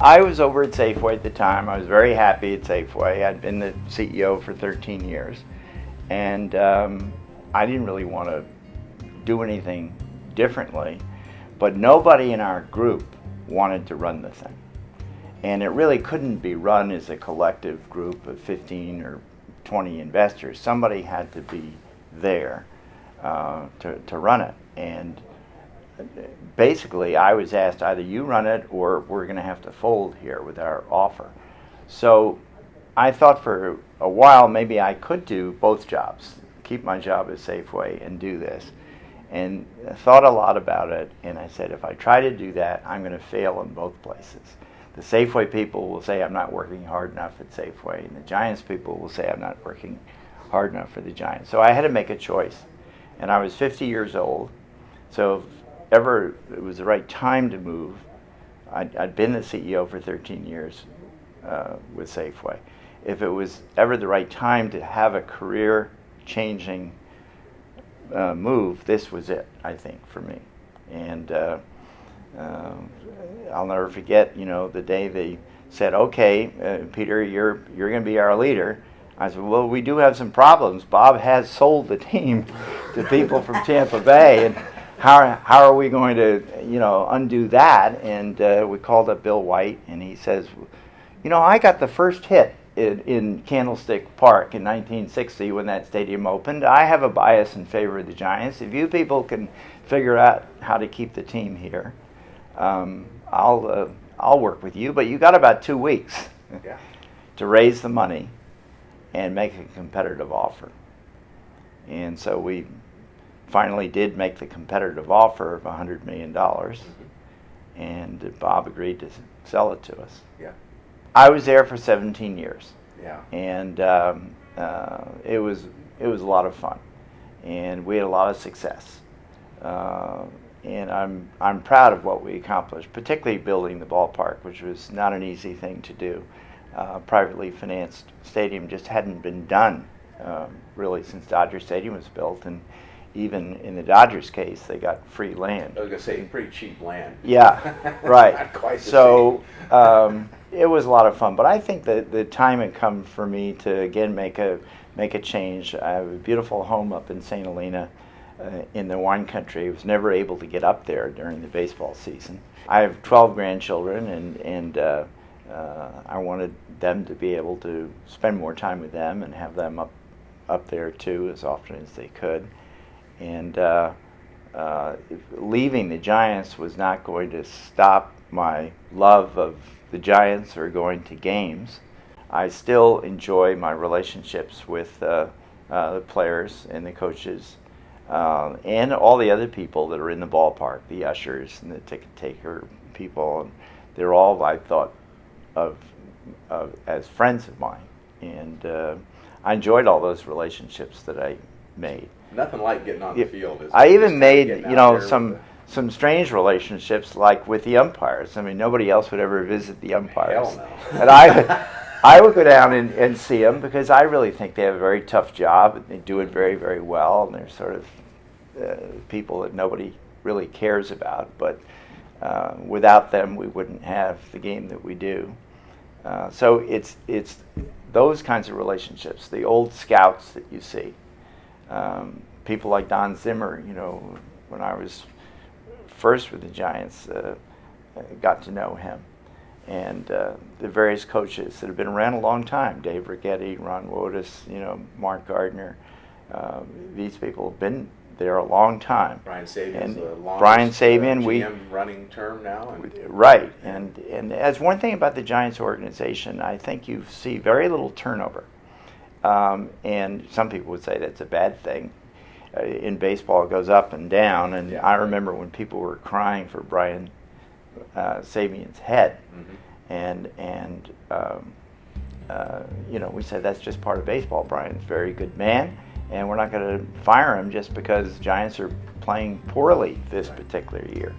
I was over at Safeway at the time. I was very happy at Safeway. I'd been the CEO for 13 years, and I didn't really want to do anything differently, but nobody in our group wanted to run the thing. And it really couldn't be run as a collective group of 15 or 20 investors. Somebody had to be there to run it. And basically, I was asked, either you run it or we're going to have to fold here with our offer. So I thought for a while maybe I could do both jobs, keep my job at Safeway and do this. And I thought a lot about it, and I said, if I try to do that, I'm going to fail in both places. The Safeway people will say I'm not working hard enough at Safeway, and the Giants people will say I'm not working hard enough for the Giants. So I had to make a choice. And I was 50 years old, so if ever it was the right time to move, I'd been the CEO for 13 years with Safeway. If it was ever the right time to have a career-changing move, this was it, I think, for me. And I'll never forget, the day they said, okay, Peter, you're going to be our leader. I said, well, we do have some problems. Bob has sold the team to people from Tampa Bay, and how are we going to, undo that? And we called up Bill White, and he says, I got the first hit in Candlestick Park in 1960 when that stadium opened. I have a bias in favor of the Giants. If you people can figure out how to keep the team here, I'll work with you. But you got about 2 weeks to raise the money and make a competitive offer. And so we finally did make the competitive offer of $100 million, and Bob agreed to sell it to us. Yeah. I was there for 17 years. Yeah. And it was a lot of fun, and we had a lot of success. And I'm proud of what we accomplished, particularly building the ballpark, which was not an easy thing to do. Privately financed stadium just hadn't been done really since Dodger Stadium was built, and even in the Dodgers case, they got free land. I was going to say, pretty cheap land. Yeah, right. Not quite the So it was a lot of fun, but I think that the time had come for me to again make a change. I have a beautiful home up in St. Helena in the wine country. I was never able to get up there during the baseball season. I have 12 grandchildren, and I wanted them to be able to spend more time with them and have them up there too as often as they could. And leaving the Giants was not going to stop my love of the Giants or going to games. I still enjoy my relationships with the players and the coaches and all the other people that are in the ballpark, the ushers and the ticket taker people. And they're all, I thought, of as friends of mine. And I enjoyed all those relationships that I made. Nothing like getting on the field. I even made, some strange relationships, like with the umpires. I mean, nobody else would ever visit the umpires. Hell no. And I would go down and see them because I really think they have a very tough job, and they do it very, very well, and they're sort of people that nobody really cares about. But without them, we wouldn't have the game that we do. So it's those kinds of relationships, the old scouts that you see. People like Don Zimmer, when I was first with the Giants, got to know him. And the various coaches that have been around a long time, Dave Righetti, Ron Wotus, Mark Gardner, these people have been there a long time. Brian Sabian's the longest Brian Sabian, GM running term now. Right. And as one thing about the Giants organization, I think you see very little turnover. And some people would say that's a bad thing. In baseball, it goes up and down. And I remember when people were crying for Brian Sabian's head. Mm-hmm. And we said that's just part of baseball. Brian's a very good man, and we're not going to fire him just because Giants are playing poorly this particular year.